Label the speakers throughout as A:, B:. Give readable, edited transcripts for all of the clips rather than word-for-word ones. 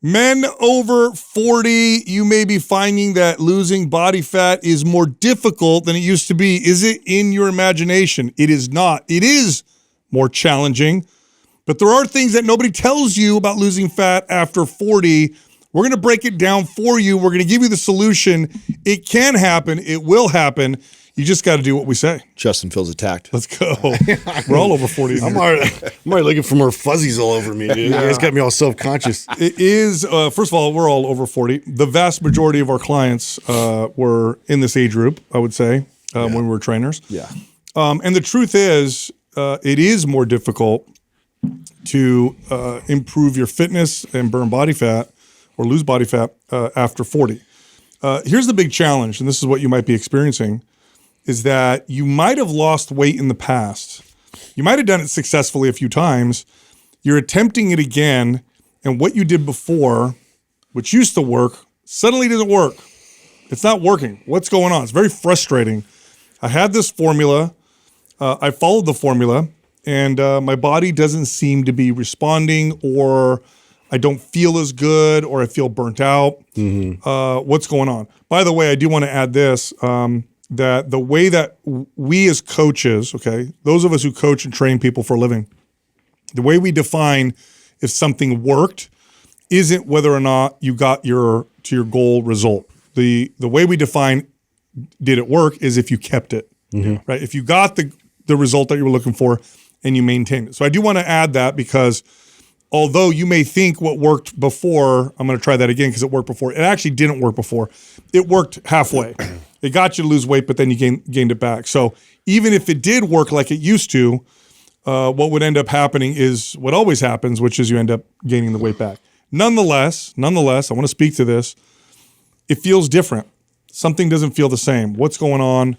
A: Men over 40, you may be finding that losing body fat is more difficult than it used to be. Is it in your imagination? It is not. It is more challenging, but there are things that nobody tells you about losing fat after 40. We're going to break it down for you. We're going to give you the solution. It can happen. It will happen. You just got to do what we say.
B: Justin feels attacked.
A: Let's go. We're all over 40.
C: I'm already looking for more fuzzies all over me, dude. You guys got me all self-conscious.
A: It is, first of all, we're all over 40. The vast majority of our clients were in this age group, I would say, when we were trainers.
B: Yeah.
A: And the truth is, it is more difficult to improve your fitness and burn body fat or lose body fat after 40. Here's the big challenge, and this is what you might be experiencing, is that you might have lost weight in the past. You might have done it successfully a few times. You're attempting it again, and what you did before, which used to work, suddenly doesn't work. It's not working. What's going on? It's very frustrating. I had this formula. I followed the formula, and my body doesn't seem to be responding, or I don't feel as good, or I feel burnt out. What's going on? By the way, I do want to add this, that the way that we as coaches, okay, those of us who coach and train people for a living, the way we define if something worked isn't whether or not you got to your goal result. The way we define did it work is if you kept it, right? If you got the result that you were looking for and you maintained it. So I do want to add that, because although you may think what worked before, I'm going to try that again because it worked before. It actually didn't work before. It worked halfway. It got you to lose weight, but then you gained it back. So even if it did work like it used to, what would end up happening is what always happens, which is you end up gaining the weight back. Nonetheless, I want to speak to this. It feels different. Something doesn't feel the same. What's going on?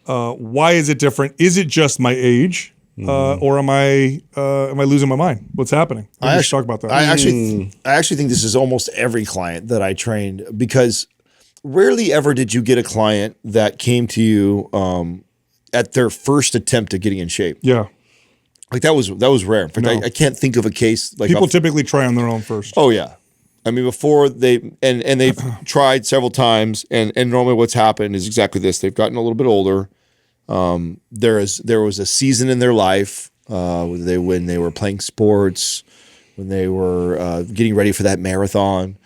A: Why is it different? Is it just my age? Or am I losing my mind? What's happening? Let's talk about that.
B: I actually think this is almost every client that I trained, because rarely ever did you get a client that came to you at their first attempt at getting in shape.
A: Yeah.
B: Like that was rare. In fact, I can't think of a case like
A: people typically try on their own first.
B: Oh yeah. I mean, before they've tried several times, and normally what's happened is exactly this. They've gotten a little bit older. There was a season in their life when they were playing sports, when they were getting ready for that marathon,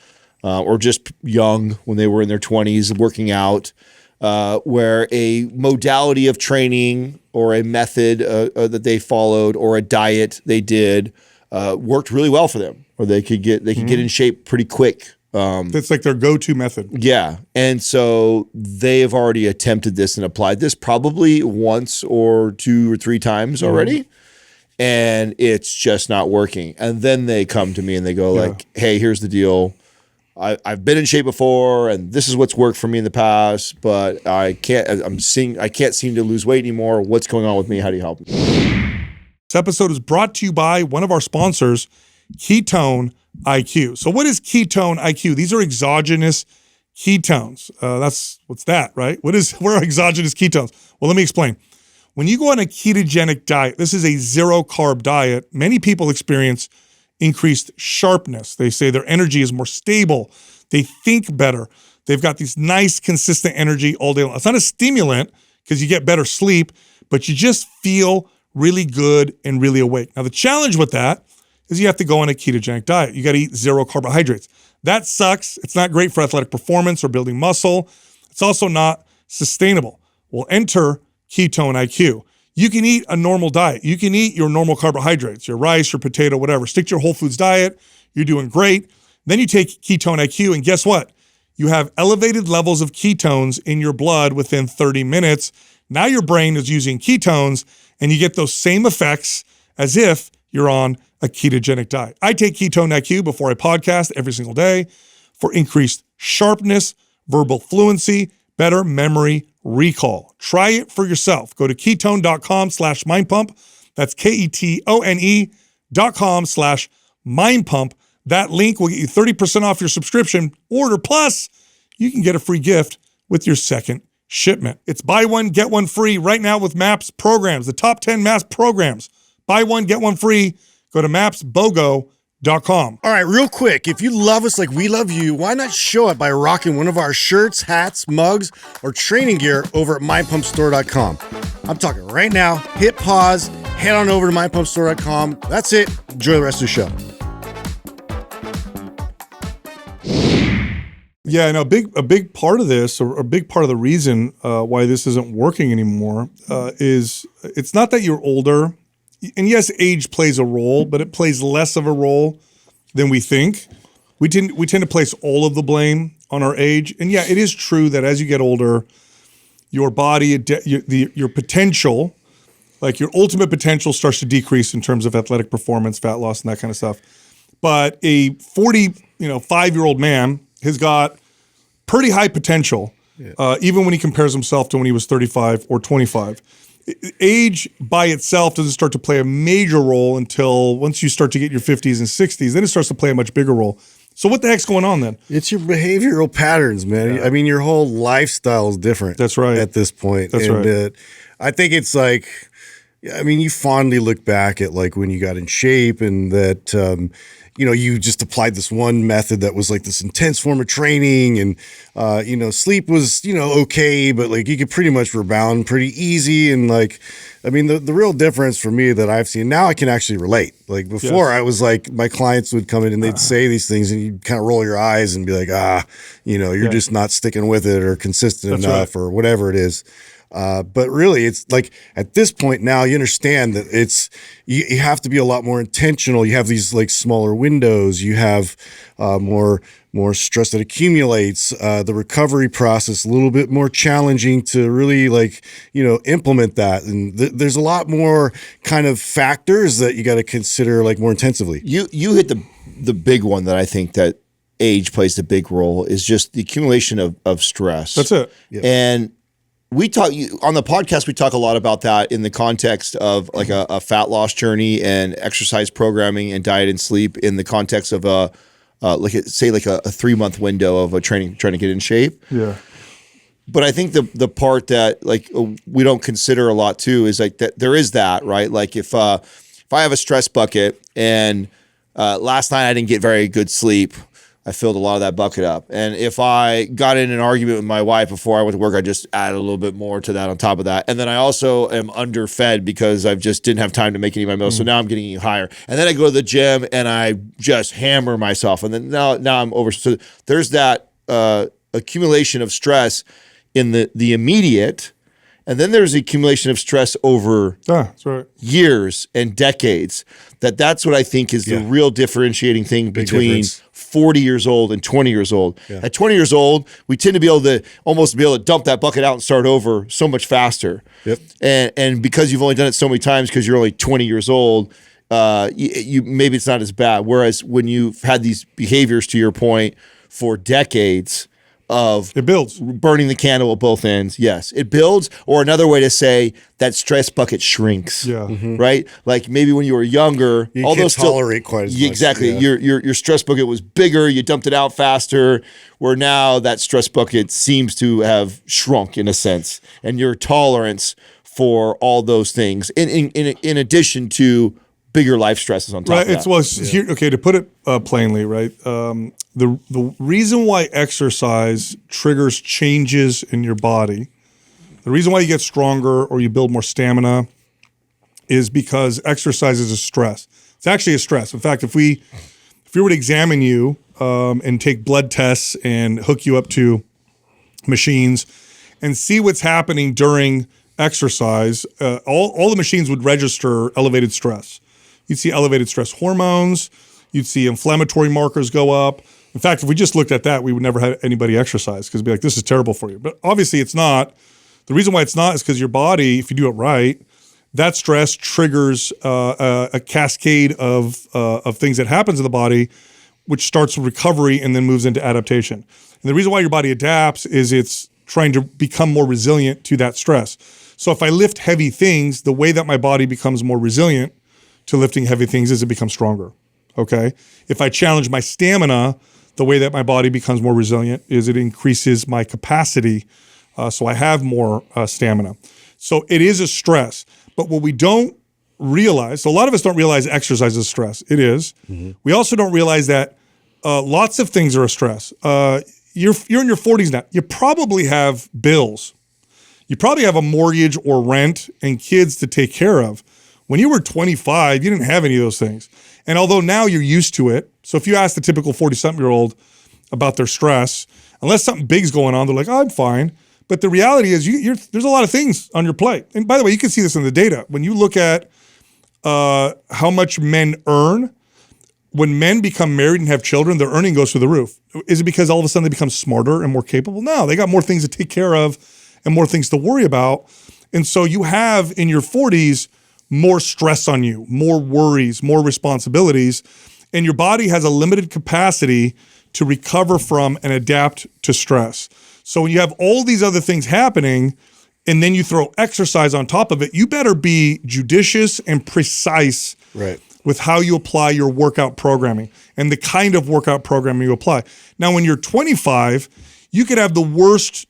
B: or just young when they were in their 20s working out, where a modality of training or a method that they followed or a diet they did worked really well for them, or they could get in shape pretty quick.
A: It's like their go-to method.
B: Yeah. And so they have already attempted this and applied this probably once or 2 or 3 times already. And it's just not working. And then they come to me and they go like, hey, here's the deal. I've been in shape before, and this is what's worked for me in the past, but I can't seem to lose weight anymore. What's going on with me? How do you help me?
A: This episode is brought to you by one of our sponsors, Ketone IQ. So what is Ketone IQ? These are exogenous ketones. What's that, right? What are exogenous ketones? Well, let me explain. When you go on a ketogenic diet, this is a zero carb diet. Many people experience increased sharpness. They say their energy is more stable. They think better. They've got these nice, consistent energy all day long. It's not a stimulant because you get better sleep, but you just feel really good and really awake. Now, the challenge with that is you have to go on a ketogenic diet. You got to eat 0 carbohydrates. That sucks. It's not great for athletic performance or building muscle. It's also not sustainable. Well, enter Ketone IQ. You can eat a normal diet. You can eat your normal carbohydrates, your rice, your potato, whatever. Stick to your whole foods diet. You're doing great. Then you take Ketone IQ, and guess what? You have elevated levels of ketones in your blood within 30 minutes. Now your brain is using ketones, and you get those same effects as if you're on a ketogenic diet. I take Ketone IQ before I podcast every single day for increased sharpness, verbal fluency, better memory recall. Try it for yourself. Go to ketone.com/mindpump. That's ketone.com/mindpump. That link will get you 30% off your subscription order. Plus, you can get a free gift with your second shipment. It's buy one, get one free right now with MAPS programs, the top 10 MAPS programs. Buy one, get one free. Go to mapsbogo.com. All
C: All right, real quick, if you love us like we love you, why not show it by rocking one of our shirts, hats, mugs, or training gear over at mindpumpstore.com. I'm talking right now. Hit pause, head on over to mindpumpstore.com. That's it. Enjoy the rest of the show.
A: Yeah, and a big part of this, or a big part of the reason why this isn't working anymore, is it's not that you're older, and yes, age plays a role, but it plays less of a role than we think. We tend to place all of the blame on our age, and yeah, it is true that as you get older, your body, your potential, like your ultimate potential, starts to decrease in terms of athletic performance, fat loss, and that kind of stuff. But a 45-year-old man has got pretty high potential, even when he compares himself to when he was 35 or 25. Age by itself doesn't start to play a major role until once you start to get your 50s and 60s. Then it starts to play a much bigger role. So what the heck's going on then?
C: It's your behavioral patterns, man.
A: Yeah.
C: I mean, your whole lifestyle is different.
A: That's right.
C: At this point.
A: That's right.
C: I think it's like, I mean, you fondly look back at like when you got in shape and that, you just applied this one method that was like this intense form of training and, sleep was, okay, but like you could pretty much rebound pretty easy. And like, I mean, the real difference for me that I've seen now, I can actually relate. Like before, I was like, my clients would come in and they'd say these things and you'd kind of roll your eyes and be like, you're just not sticking with it or consistent enough or whatever it is. But really, it's like at this point now, you understand that it's you have to be a lot more intentional. You have these like smaller windows. You have more stress that accumulates. The recovery process a little bit more challenging to really implement that. And there's a lot more kind of factors that you got to consider like more intensively.
B: You hit the big one that I think that age plays a big role is just the accumulation of stress.
A: That's it.
C: Yeah.
B: And we talk on the podcast. We talk a lot about that in the context of like a fat loss journey and exercise programming and diet and sleep in the context of a 3-month window of trying to get in shape.
A: Yeah.
B: But I think the part that we don't consider a lot too is like that there is that, right? Like if I have a stress bucket and last night I didn't get very good sleep, I filled a lot of that bucket up. And if I got in an argument with my wife before I went to work, I just added a little bit more to that on top of that. And then I also am underfed because I just didn't have time to make any of my meals. So now I'm getting higher. And then I go to the gym and I just hammer myself. And then now I'm over. So there's that accumulation of stress in the immediate. And then there's the accumulation of stress over
A: That's right.
B: years and decades. That's what I think is the real differentiating thing between 40 years old and 20 years old. Yeah. At 20 years old, we tend to be able to dump that bucket out and start over so much faster.
C: Yep.
B: And because you've only done it so many times because you're only 20 years old, you maybe it's not as bad. Whereas when you've had these behaviors, to your point, for decades, it builds, burning the candle at both ends. Yes, it builds. Or another way to say that stress bucket shrinks.
A: Yeah. Mm-hmm.
B: Right. Like maybe when you were younger,
C: you can't tolerate quite as much.
B: Exactly.
C: Yeah.
B: Your stress bucket was bigger. You dumped it out faster. Where now that stress bucket seems to have shrunk in a sense, and your tolerance for all those things, in addition to bigger life stresses on top of that.
A: To put it plainly, right? The reason why exercise triggers changes in your body, the reason why you get stronger or you build more stamina is because exercise is a stress. It's actually a stress. In fact, if we were to examine you and take blood tests and hook you up to machines and see what's happening during exercise, all the machines would register elevated stress. You'd see elevated stress hormones. You'd see inflammatory markers go up. In fact, if we just looked at that, we would never have anybody exercise because it'd be like, this is terrible for you. But obviously it's not. The reason why it's not is because your body, if you do it right, that stress triggers a cascade of things that happens in the body, which starts with recovery and then moves into adaptation. And the reason why your body adapts is it's trying to become more resilient to that stress. So if I lift heavy things, the way that my body becomes more resilient to lifting heavy things is it becomes stronger. Okay. If I challenge my stamina, the way that my body becomes more resilient is it increases my capacity, so I have more stamina. So it is a stress. But what we don't realize, so a lot of us don't realize exercise is stress. It is. We also don't realize that lots of things are a stress. You're in your 40s now. You probably have bills. You probably have a mortgage or rent and kids to take care of. When you were 25, you didn't have any of those things. And although now you're used to it, so if you ask the typical 40-something-year-old about their stress, unless something big's going on, they're like, oh, I'm fine. But the reality is there's a lot of things on your plate. And by the way, you can see this in the data. When you look at how much men earn, when men become married and have children, their earning goes through the roof. Is it because all of a sudden they become smarter and more capable? No, they got more things to take care of and more things to worry about. And so you have in your 40s more stress on you, more worries, more responsibilities, and your body has a limited capacity to recover from and adapt to stress. So when you have all these other things happening and then you throw exercise on top of it, you better be judicious and precise with how you apply your workout programming and the kind of workout programming you apply. Now, when you're 25, you could have the worst,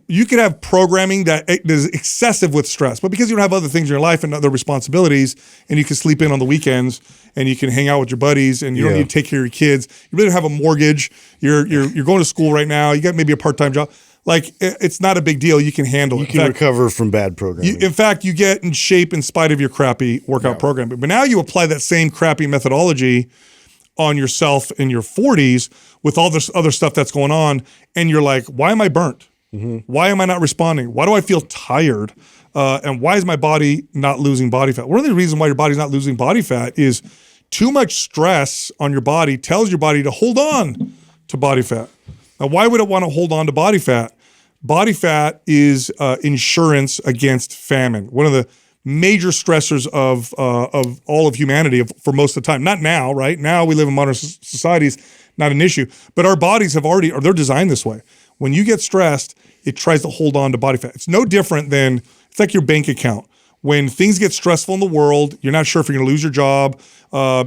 A: you could have programming that is excessive with stress, but because you don't have other things in your life and other responsibilities, and you can sleep in on the weekends and you can hang out with your buddies and you don't need to take care of your kids. You really don't have a mortgage. You're going to school right now. You got maybe a part-time job. Like, it's not a big deal. You can handle it.
C: You can recover from bad programming.
A: In fact, you get in shape in spite of your crappy workout programming. But now you apply that same crappy methodology on yourself in your 40s with all this other stuff that's going on, and you're like, why am I burnt? Why am I not responding? Why do I feel tired? And why is my body not losing body fat? One of the reasons why your body's not losing body fat is too much stress on your body tells your body to hold on to body fat. Now, why would it want to hold on to body fat? Body fat is insurance against famine. One of the major stressors of all of humanity for most of the time. Not now, right? Now we live in modern societies, not an issue. But our bodies have already, or they're designed this way. When you get stressed, it tries to hold on to body fat. It's no different than, it's like your bank account. When things get stressful in the world, you're not sure if you're going to lose your job.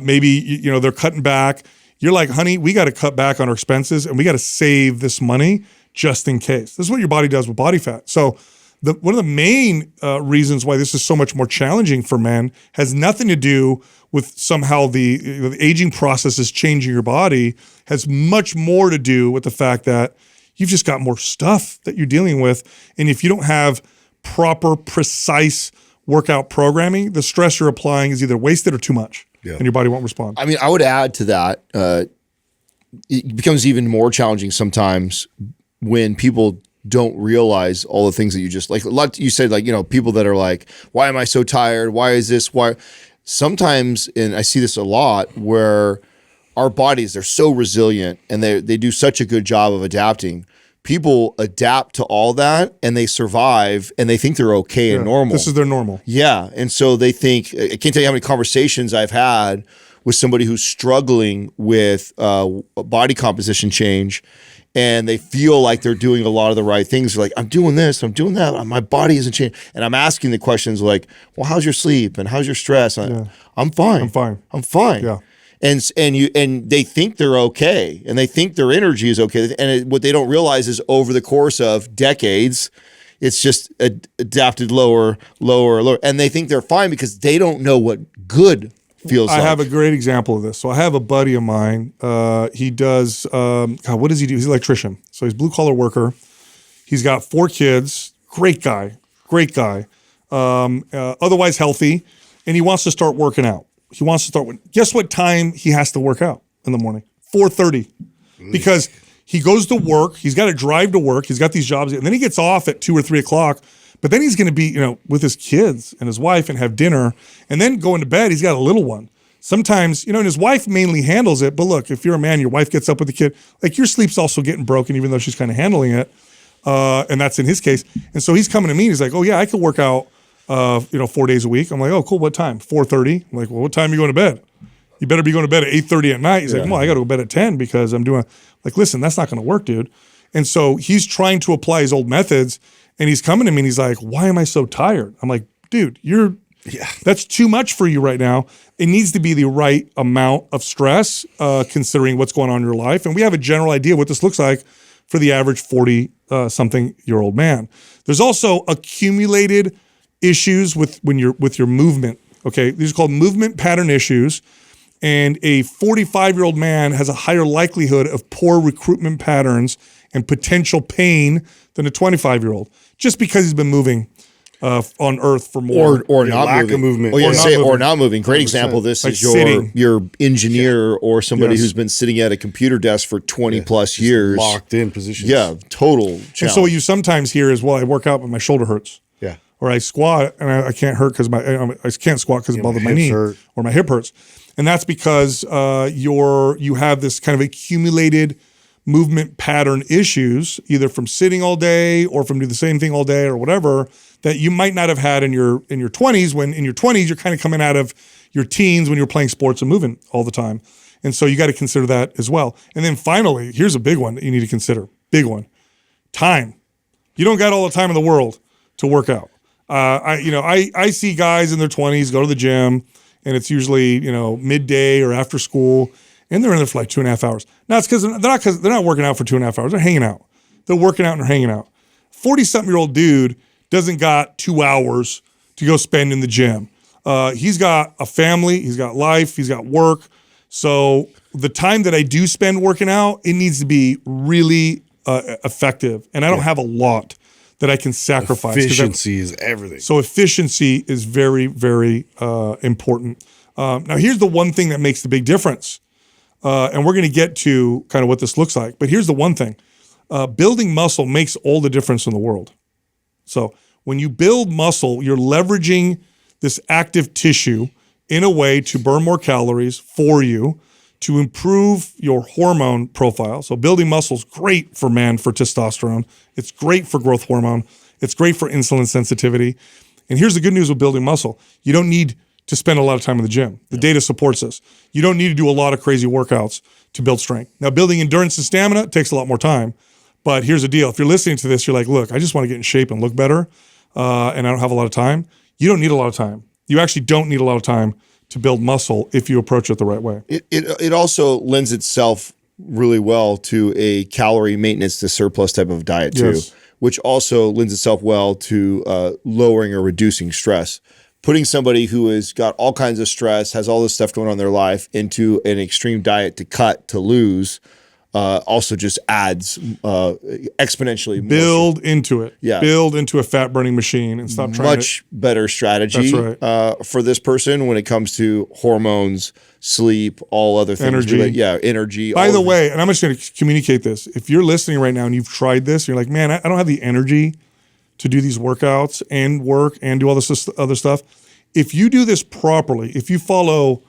A: Maybe they're cutting back. You're like, honey, we got to cut back on our expenses and we got to save this money just in case. This is what your body does with body fat. So one of the main reasons why this is so much more challenging for men has nothing to do with somehow the aging process is changing your body, has much more to do with the fact that you've just got more stuff that you're dealing with. And if you don't have proper, precise workout programming, the stress you're applying is either wasted or too much. And your body won't respond.
B: I mean, I would add to that, it becomes even more challenging sometimes when people don't realize all the things that you just, like a lot, you said, like, people that are like, why am I so tired? Why is this? Why? Sometimes, and I see this a lot, where our bodies, they're so resilient and they do such a good job of adapting. People adapt to all that and they survive and they think they're okay and normal.
A: This is their normal.
B: Yeah. And so they think, I can't tell you how many conversations I've had with somebody who's struggling with body composition change, and they feel like they're doing a lot of the right things. They're like, I'm doing this, I'm doing that, my body isn't changing. And I'm asking the questions like, well, how's your sleep and how's your stress? I'm fine. I'm fine.
A: Yeah.
B: And they think they're okay, and they think their energy is okay. And what they don't realize is over the course of decades, it's just adapted lower. And they think they're fine because they don't know what good feels like.
A: I have a great example of this. So I have a buddy of mine. He does, what does he do? He's an electrician. So he's a blue collar worker. He's got 4 kids. Great guy. Otherwise healthy. And he wants to start working out. He wants to start with, guess what time he has to work out in the morning? 4:30. Because he goes to work, he's got to drive to work, he's got these jobs, and then he gets off at 2 or 3 o'clock, but then he's going to be, with his kids and his wife and have dinner, and then go into bed. He's got a little one. Sometimes, and his wife mainly handles it, but look, if you're a man, your wife gets up with the kid, like your sleep's also getting broken, even though she's kind of handling it, and that's in his case. And so he's coming to me, and he's like, oh yeah, I could work out 4 days a week. I'm like, oh, cool. What time? 4:30. I'm like, well, what time are you going to bed? You better be going to bed at 8:30 at night. He's like, well, I got to go to bed at 10 because I'm doing, like, listen, that's not going to work, dude. And so he's trying to apply his old methods, and he's coming to me and he's like, why am I so tired? I'm like, dude, that's too much for you right now. It needs to be the right amount of stress, considering what's going on in your life. And we have a general idea what this looks like for the average 40-something-year-old man. There's also accumulated issues with your movement. Okay, these are called movement pattern issues. And a 45-year-old man has a higher likelihood of poor recruitment patterns and potential pain than a 25-year-old, just because he's been moving on Earth for more.
B: Or
C: Yeah,
B: not
C: lack
B: moving.
C: of movement.
B: Oh, yeah,
A: Or not
B: say, or
A: moving.
B: not moving. Great example. This
A: Like
B: is your
A: sitting.
B: your engineer or somebody
A: Yes.
B: who's been sitting at a computer desk for 20 plus years.
C: Locked in positions.
B: Yeah, total challenge.
A: And so what you sometimes hear is, well, I work out, but my shoulder hurts.
C: Yeah.
A: Or I squat and I can't hurt because I can't squat because it bothers my
C: hips
A: knee
C: hurt.
A: or my hip hurts. And that's because you have this kind of accumulated movement pattern issues, either from sitting all day or from doing the same thing all day or whatever, that you might not have had in your 20s, when in your 20s you're kind of coming out of your teens when you're playing sports and moving all the time. And so you got to consider that as well. And then finally, here's a big one that you need to consider. Big one. Time. You don't got all the time in the world to work out. I see guys in their 20s go to the gym, and it's usually, midday or after school, and they're in there for like 2.5 hours. Now it's because they're not working out for 2.5 hours. They're hanging out. They're working out and they're hanging out. 40-something-year-old dude doesn't got 2 hours to go spend in the gym. He's got a family. He's got life. He's got work. So the time that I do spend working out, it needs to be really effective. And I don't have a lot that I can sacrifice.
C: Efficiency is everything.
A: So efficiency is very, very important. Now, here's the one thing that makes the big difference. And we're going to get to kind of what this looks like. But here's the one thing. Building muscle makes all the difference in the world. So when you build muscle, you're leveraging this active tissue in a way to burn more calories for you, to improve your hormone profile. So building muscle is great for men for testosterone. It's great for growth hormone. It's great for insulin sensitivity. And here's the good news with building muscle. You don't need to spend a lot of time in the gym. The data supports this. You don't need to do a lot of crazy workouts to build strength. Now, building endurance and stamina takes a lot more time. But here's the deal. If you're listening to this, you're like, look, I just want to get in shape and look better, and I don't have a lot of time. You don't need a lot of time. You actually don't need a lot of time to build muscle if you approach it the right way.
B: It also lends itself really well to a calorie maintenance to surplus type of diet too,
A: Yes.
B: which also lends itself well to lowering or reducing stress. Putting somebody who has got all kinds of stress, has all this stuff going on in their life, into an extreme diet to cut, to lose, also just adds exponentially more.
A: Build into it.
B: Yeah.
A: Build into a fat burning machine and stop trying
B: Much better strategy
A: That's
B: for this person when it comes to hormones, sleep, all other things.
A: Energy.
B: Energy.
A: By
B: all
A: the
B: of it.
A: way, and I'm just going to communicate this. If you're listening right now and you've tried this, you're like, man, I don't have the energy to do these workouts and work and do all this other stuff. If you do this properly, if you follow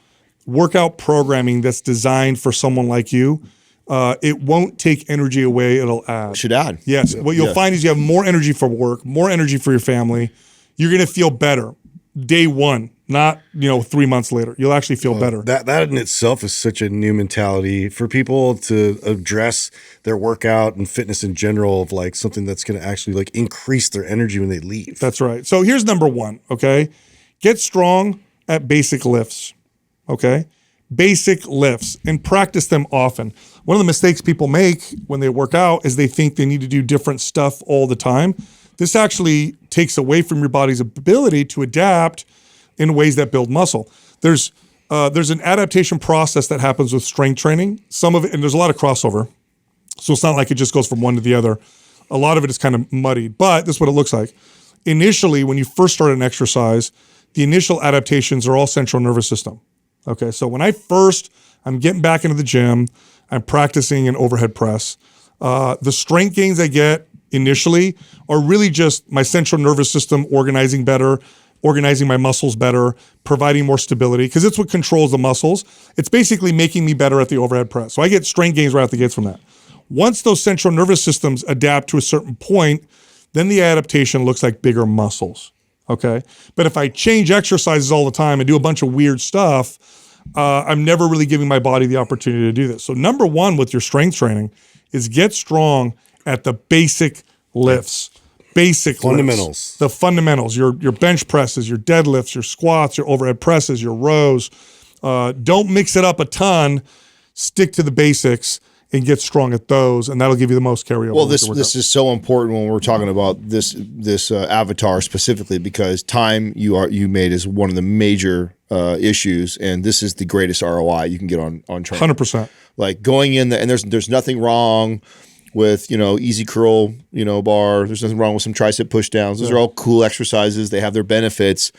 A: workout programming that's designed for someone like you, it won't take energy away. It'll add.
B: Should add.
A: Yes. What you'll find is you have more energy for work, more energy for your family. You're going to feel better day one, not 3 months later. You'll actually feel better.
C: That in itself is such a new mentality for people to address their workout and fitness in general, of like something that's going to actually like increase their energy when they leave.
A: That's right. So here's number one, okay? Get strong at basic lifts, okay? Basic lifts, and practice them often. One of the mistakes people make when they work out is they think they need to do different stuff all the time. This actually takes away from your body's ability to adapt in ways that build muscle. There's an adaptation process that happens with strength training. Some of it, and there's a lot of crossover. So it's not like it just goes from one to the other. A lot of it is kind of muddied, but this is what it looks like. Initially, when you first start an exercise, the initial adaptations are all central nervous system. Okay, so when I'm getting back into the gym, I'm practicing an overhead press. The strength gains I get initially are really just my central nervous system organizing better, organizing my muscles better, providing more stability, because it's what controls the muscles. It's basically making me better at the overhead press. So I get strength gains right out the gates from that. Once those central nervous systems adapt to a certain point, then the adaptation looks like bigger muscles. Okay. But if I change exercises all the time and do a bunch of weird stuff, I'm never really giving my body the opportunity to do this. So number one with your strength training is get strong at the basic lifts. Basic
C: Fundamentals.
A: lifts. The fundamentals. Your bench presses, your deadlifts, your squats, your overhead presses, your rows. Don't mix it up a ton. Stick to the basics. and get strong at those, and that'll give you the most carryover.
B: Well, this is so important when we're talking about this avatar specifically, because time you made is one of the major issues, and this is the greatest ROI you can get on training.
A: 100%.
B: Like going in and there's nothing wrong with easy curl bar. There's nothing wrong with some tricep push downs. Those are all cool exercises. They have their benefits.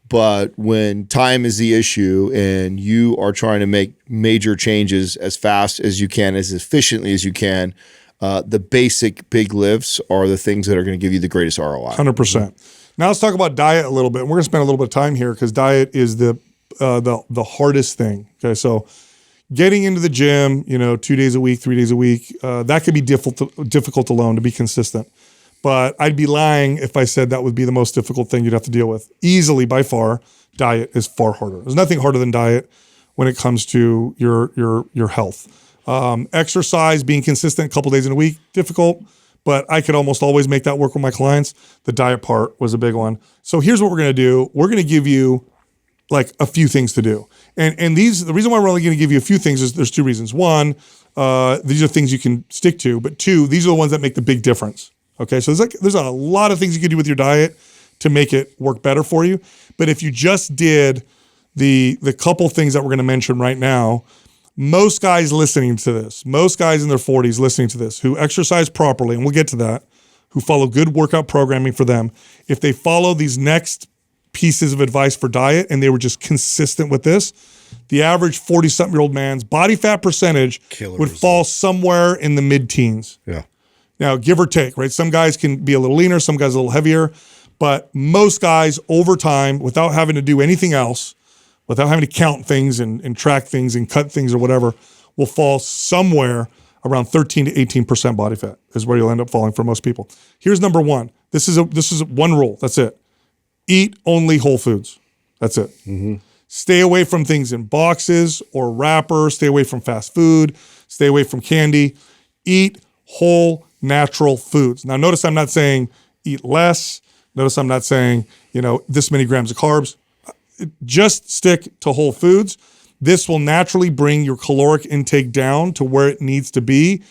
B: But when time is the issue and you are trying to make major changes as fast as you can, as efficiently as you can, the basic big lifts are the things that are going to give you the greatest ROI.
A: 100%. Now let's talk about diet a little bit. And we're going to spend a little bit of time here because diet is the hardest thing. Okay, so getting into the gym, 2 days a week, 3 days a week, that could be difficult alone to be consistent. But I'd be lying if I said that would be the most difficult thing you'd have to deal with. Easily, by far, diet is far harder. There's nothing harder than diet when it comes to your health. Exercise, being consistent a couple days in a week, difficult, but I could almost always make that work with my clients. The diet part was a big one. So here's what we're going to do. We're going to give you like a few things to do. And the reason why we're only going to give you a few things is there's two reasons. One, these are things you can stick to, but two, these are the ones that make the big difference. Okay, so there's a lot of things you can do with your diet to make it work better for you. But if you just did the couple things that we're going to mention right now, most guys listening to this, most guys in their 40s listening to this, who exercise properly, and we'll get to that, who follow good workout programming for them, if they follow these next pieces of advice for diet and they were just consistent with this, the average 40-something-year-old man's body fat percentage would fall somewhere in the mid-teens.
C: Yeah.
A: Now, give or take, right? Some guys can be a little leaner, some guys a little heavier, but most guys over time, without having to do anything else, without having to count things and track things and cut things or whatever, will fall somewhere around 13 to 18% body fat is where you'll end up falling for most people. Here's number one. This is one rule. That's it. Eat only whole foods. That's it. Mm-hmm. Stay away from things in boxes or wrappers. Stay away from fast food. Stay away from candy. Eat whole natural foods. Now, notice I'm not saying eat less. Notice I'm not saying, this many grams of carbs. Just stick to whole foods. This will naturally bring your caloric intake down to where it needs to be.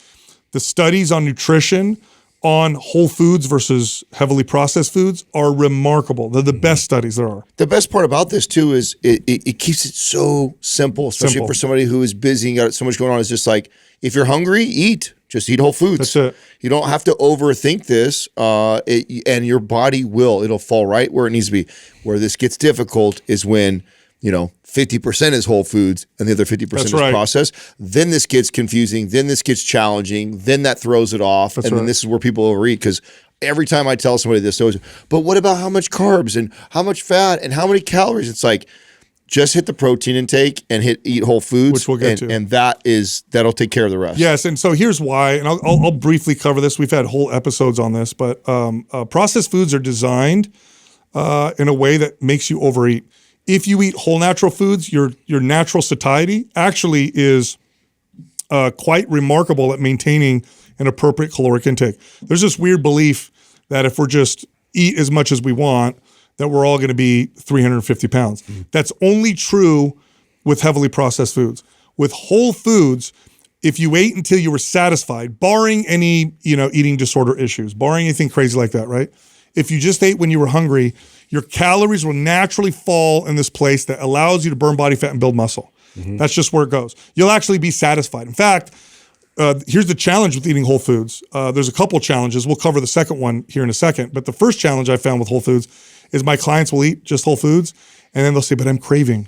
A: The studies on nutrition on whole foods versus heavily processed foods are remarkable. They're the best studies there are.
B: The best part about this too is it keeps it so simple, especially for somebody who is busy and got so much going on. It's just like, if you're hungry, eat. Just eat whole foods.
A: That's it. You
B: don't have to overthink this, and your body it'll fall right where it needs to be. Where this gets difficult is when 50% is whole foods and the other 50% is processed. Then this gets confusing. Then this gets challenging. Then that throws it off. Then this is where people overeat, because every time I tell somebody this, but what about how much carbs and how much fat and how many calories? It's like, just hit the protein intake and eat whole foods,
A: which we'll get to,
B: and that'll take care of the rest.
A: Yes, and so here's why, and I'll briefly cover this. We've had whole episodes on this, but processed foods are designed in a way that makes you overeat. If you eat whole natural foods, your natural satiety actually is quite remarkable at maintaining an appropriate caloric intake. There's this weird belief that if we're just eat as much as we want, that we're all going to be 350 pounds. Mm-hmm. That's only true with heavily processed foods. With whole foods, if you ate until you were satisfied, barring any, eating disorder issues, barring anything crazy like that, right? If you just ate when you were hungry, your calories will naturally fall in this place that allows you to burn body fat and build muscle. Mm-hmm. That's just where it goes. You'll actually be satisfied. In fact, here's the challenge with eating whole foods. There's a couple challenges. We'll cover the second one here in a second. But the first challenge I found with whole foods is my clients will eat just whole foods, and then they'll say, but I'm craving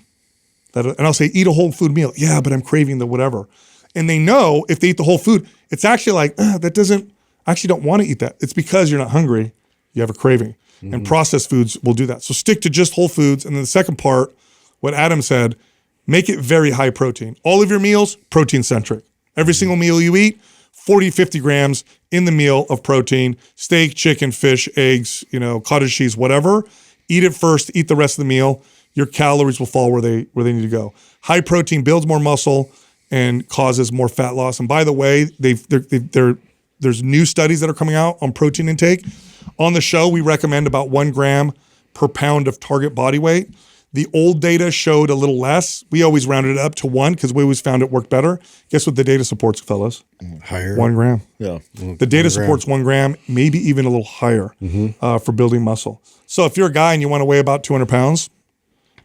A: that. And I'll say, eat a whole food meal. Yeah, but I'm craving the whatever. And they know if they eat the whole food, it's actually like, I actually don't want to eat that. It's because you're not hungry. You have a craving. Mm-hmm. And processed foods will do that. So stick to just whole foods. And then the second part, what Adam said, make it very high protein. All of your meals, protein centric. Every single meal you eat, 40, 50 grams in the meal of protein, steak, chicken, fish, eggs, cottage cheese, whatever. Eat it first, eat the rest of the meal. Your calories will fall where they need to go. High protein builds more muscle and causes more fat loss. And by the way, there's new studies that are coming out on protein intake. On the show, we recommend about 1 gram per pound of target body weight. The old data showed a little less. We always rounded it up to 1 because we always found it worked better. Guess what the data supports, fellas?
C: Higher.
A: 1 gram.
B: Yeah.
A: The data supports 1 gram, maybe even a little higher for building muscle. So if you're a guy and you want to weigh about 200 pounds,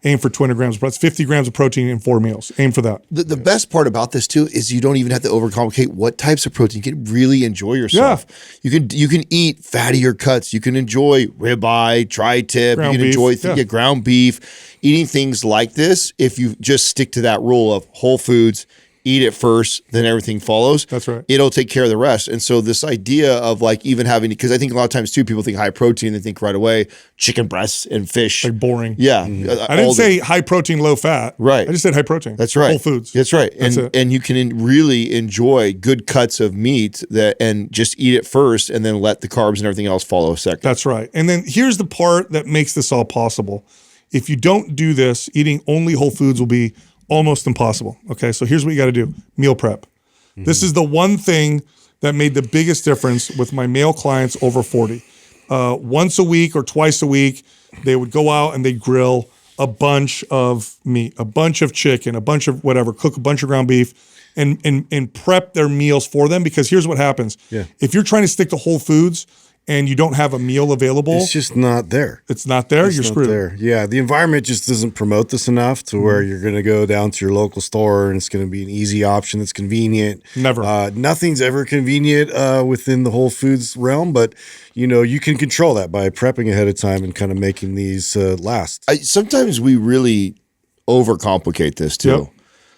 A: aim for 200 grams. That's 50 grams of protein in 4 meals. Aim for that.
B: The best part about this too is you don't even have to overcomplicate what types of protein. You can really enjoy yourself.
A: Yeah.
B: You can eat fattier cuts. You can enjoy ribeye, tri-tip.
A: Ground
B: you can
A: beef,
B: enjoy ground beef. Eating things like this, if you just stick to that rule of whole foods, eat it first, then everything follows.
A: That's right.
B: It'll take care of the rest. And so this idea of like even having, because I think a lot of times too, people think high protein, they think right away chicken breasts and fish.
A: Like boring.
B: Yeah.
A: I didn't say high protein, low fat.
B: Right.
A: I just said high protein.
B: That's right.
A: Whole foods.
B: That's right.
A: That's
B: And
A: it.
B: and you can really enjoy good cuts of meat and just eat it first and then let the carbs and everything else follow second.
A: That's right. And then here's the part that makes this all possible. If you don't do this, eating only whole foods will be almost impossible. Okay, so here's what you got to do. Meal prep. This is the one thing that made the biggest difference with my male clients over 40. Once a week or twice a week, they would go out and they'd grill a bunch of meat, a bunch of chicken, a bunch of whatever, cook a bunch of ground beef and prep their meals for them. Because here's what happens.
C: Yeah.
A: If you're trying to stick to whole foods and you don't have a meal available,
C: It's just not there.
A: it's not there, you're
C: It's not
A: screwed.
C: there. Yeah, the environment just doesn't promote this enough to where you're going to go down to your local store and it's going to be an easy option that's convenient.
A: Never.
C: Nothing's ever convenient within the Whole Foods realm, but you can control that by prepping ahead of time and kind of making these last.
B: Sometimes we really overcomplicate this too.
A: Yep.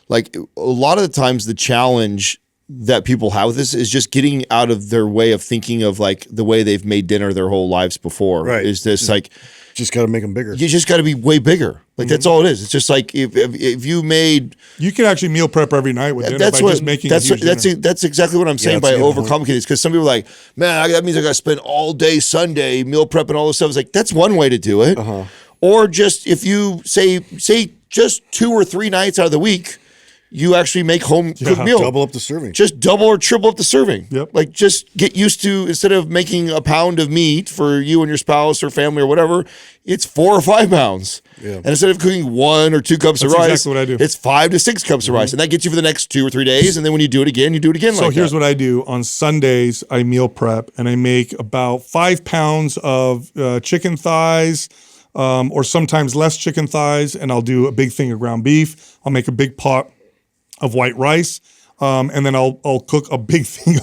B: Like a lot of the times the challenge that people have with this is just getting out of their way of thinking of like the way they've made dinner their whole lives before.
C: Right.
B: Is this like
C: Just got to make them bigger.
B: you just got to be way bigger. Like that's all it is. It's just like if you made
A: You can actually meal prep every night with dinner
B: that's
A: by
B: what
A: just making
B: that's
A: a huge dinner.
B: that's exactly what I'm saying
C: that's
B: by
C: a good point.
B: overcomplicating this, because some people are like, man, that means I got to spend all day Sunday meal prep and all this stuff. It's like that's one way to do it. Or just if you say just 2 or 3 nights out of the week, you actually make home cooked meal.
C: Double up the serving.
B: Just double or triple up the serving.
A: Yep.
B: Like just get used to, instead of making a pound of meat for you and your spouse or family or whatever, it's 4 or 5 pounds.
C: Yeah.
B: And instead of cooking 1 or 2 cups of
A: That's
B: rice,
A: exactly what I do.
B: it's 5 to 6 cups of rice. And that gets you for the next 2 or 3 days. And then when you do it again, you do it again
A: So
B: like
A: here's
B: that.
A: what I do. On Sundays, I meal prep and I make about 5 pounds of chicken thighs or sometimes less chicken thighs. And I'll do a big thing of ground beef. I'll make a big pot of white rice. And then I'll cook a big thing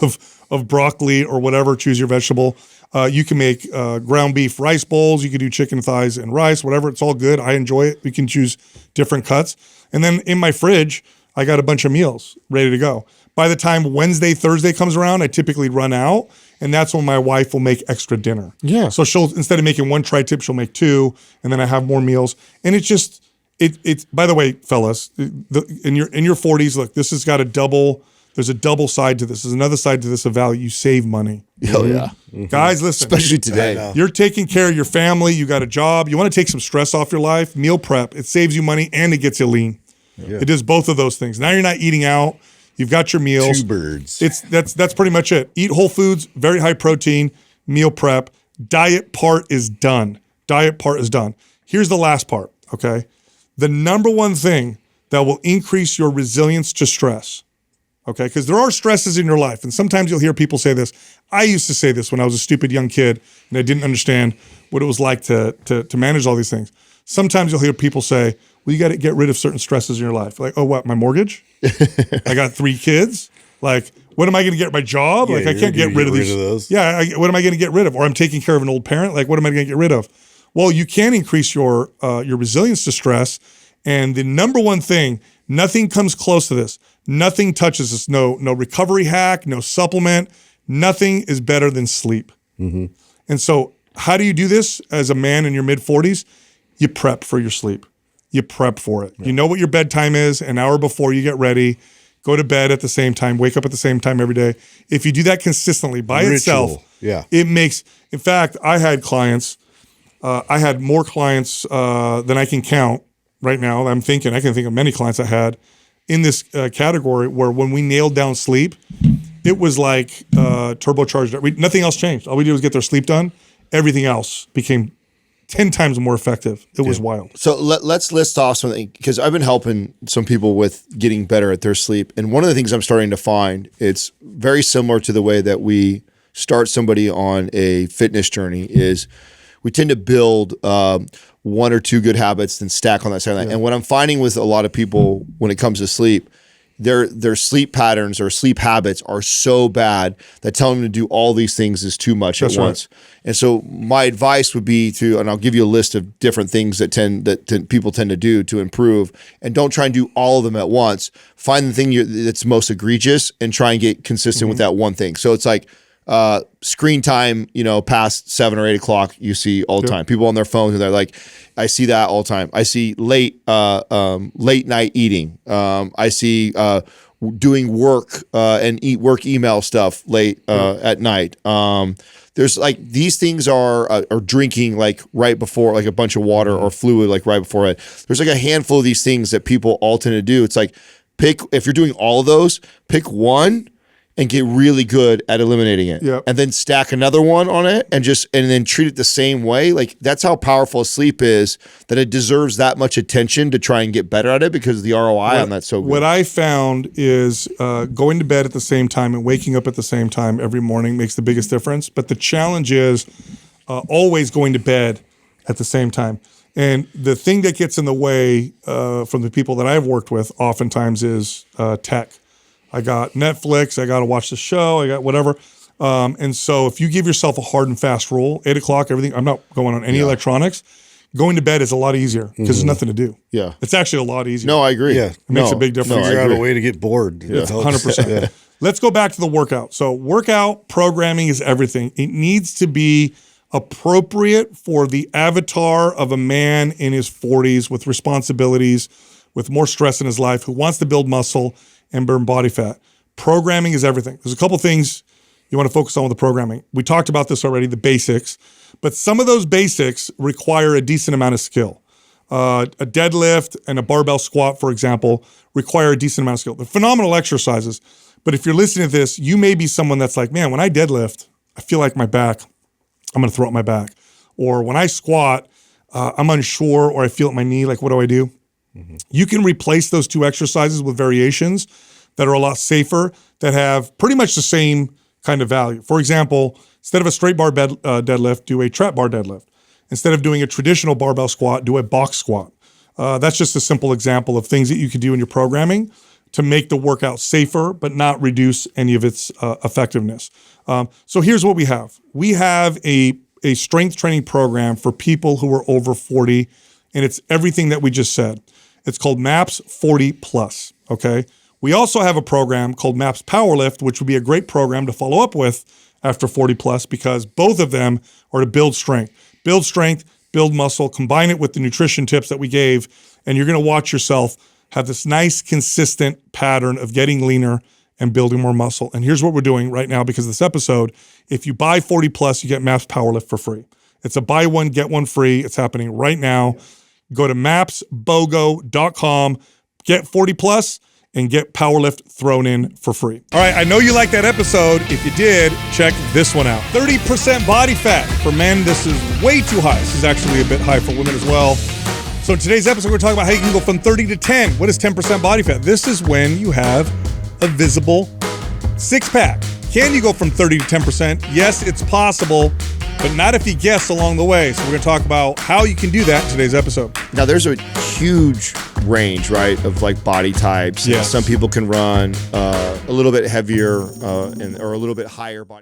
A: of broccoli or whatever, choose your vegetable. You can make ground beef rice bowls. You can do chicken thighs and rice, whatever. It's all good. I enjoy it. You can choose different cuts. And then in my fridge, I got a bunch of meals ready to go. By the time Wednesday, Thursday comes around, I typically run out. And that's when my wife will make extra dinner.
B: Yeah.
A: So she'll, instead of making 1 tri-tip, she'll make 2. And then I have more meals. And it's just, it's, by the way, fellas, in your 40s, look, this has got a double, there's a double side to this. There's another side to this of value. You save money.
B: Hell yeah.
A: Guys, listen.
B: Especially today.
A: You're taking care of your family. You got a job. You want to take some stress off your life. Meal prep. It saves you money and it gets you lean. Yeah. It does both of those things. Now you're not eating out. You've got your meals.
C: 2 birds.
A: That's pretty much it. Eat whole foods, very high protein, meal prep. Diet part is done. Diet part is done. Here's the last part, okay? The number one thing that will increase your resilience to stress, okay? Because there are stresses in your life, and sometimes you'll hear people say this. I used to say this when I was a stupid young kid, and I didn't understand what it was like to manage all these things. Sometimes you'll hear people say, well, you got to get rid of certain stresses in your life. Like, oh, what, my mortgage? I got 3 kids. Like, what am I going to get? My job?
C: Yeah,
A: Like, I can't get rid of these.
C: those.
A: Yeah, what am I going to get rid of? Or I'm taking care of an old parent. Like, what am I going to get rid of? Well, you can increase your resilience to stress. And the number one thing, nothing comes close to this. Nothing touches this. No recovery hack, no supplement. Nothing is better than sleep. And so how do you do this as a man in your mid-40s? You prep for your sleep. You prep for it. Yeah. You know what your bedtime is, an hour before you get ready. Go to bed at the same time, wake up at the same time every day. If you do that consistently by itself, it makes, in fact, I had clients, I had more clients than I can count right now. I can think of many clients I had in this category where when we nailed down sleep, it was like turbocharged. Nothing else changed. All we did was get their sleep done. Everything else became 10 times more effective. It was wild.
B: So let's list off something, because I've been helping some people with getting better at their sleep. And one of the things I'm starting to find, it's very similar to the way that we start somebody on a fitness journey, is we tend to build one or two good habits, then stack on that side. And what I'm finding with a lot of people when it comes to sleep, their sleep patterns or sleep habits are so bad that telling them to do all these things is too much at once. And so my advice would be to, and I'll give you a list of different things that people tend to do to improve, and don't try and do all of them at once. Find the thing that's most egregious and try and get consistent with that one thing. So it's like screen time, past 7 or 8 o'clock, you see all the time. People on their phones, and they're like, I see that all the time. I see late night eating. I see doing work and work email stuff late at night. There's like, these things are drinking like right before, like a bunch of water or fluid like right before it. There's like a handful of these things that people all tend to do. It's like, if you're doing all of those, pick one and get really good at eliminating it. And then stack another one on it and then treat it the same way. Like, that's how powerful sleep is, that it deserves that much attention to try and get better at it, because the ROI on that's so good.
A: What I found is going to bed at the same time and waking up at the same time every morning makes the biggest difference. But the challenge is always going to bed at the same time. And the thing that gets in the way from the people that I've worked with oftentimes is tech. I got Netflix, I got to watch the show, I got whatever. And so if you give yourself a hard and fast rule, 8 o'clock, everything, I'm not going on any electronics. Going to bed is a lot easier because there's nothing to do. It's actually a lot easier.
B: No, I agree.
A: It makes a big difference.
C: Figure out a way to get bored.
A: 100%. Let's go back to the workout. So workout programming is everything. It needs to be appropriate for the avatar of a man in his 40s with responsibilities, with more stress in his life, who wants to build muscle and burn body fat. Programming is everything. There's a couple things you want to focus on with the programming. We talked about this already, the basics, but some of those basics require a decent amount of skill. A deadlift and a barbell squat, for example, require a decent amount of skill. They're phenomenal exercises, but if you're listening to this, you may be someone that's like, man, when I deadlift, I feel like my back, I'm going to throw out my back. Or when I squat, I'm unsure, or I feel at my knee, like, what do I do? You can replace those two exercises with variations that are a lot safer, that have pretty much the same kind of value. For example, instead of a straight bar deadlift, do a trap bar deadlift. Instead of doing a traditional barbell squat, do a box squat. That's just a simple example of things that you could do in your programming to make the workout safer, but not reduce any of its effectiveness. So here's what we have. We have a strength training program for people who are over 40, and it's everything that we just said. It's called MAPS 40 Plus, okay? We also have a program called MAPS Powerlift, which would be a great program to follow up with after 40 plus, because both of them are to build strength, build muscle, combine it with the nutrition tips that we gave, and you're gonna watch yourself have this nice, consistent pattern of getting leaner and building more muscle. And here's what we're doing right now because of this episode. If you buy 40 plus, you get MAPS Powerlift for free. It's a buy one, get one free. It's happening right now. Go to mapsbogo.com, get 40 plus, and get Powerlift thrown in for free. All right, I know you liked that episode. If you did, check this one out. 30% body fat. For men, this is way too high. This is actually a bit high for women as well. So in today's episode, we're talking about how you can go from 30 to 10. What is 10% body fat? This is when you have a visible six-pack. Can you go from 30 to 10%? Yes, it's possible, but not if you guess along the way. So we're going to talk about how you can do that in today's episode.
B: Now, there's a huge range, right, of like body types.
A: Yes.
B: Some people can run a little bit heavier or a little bit higher body.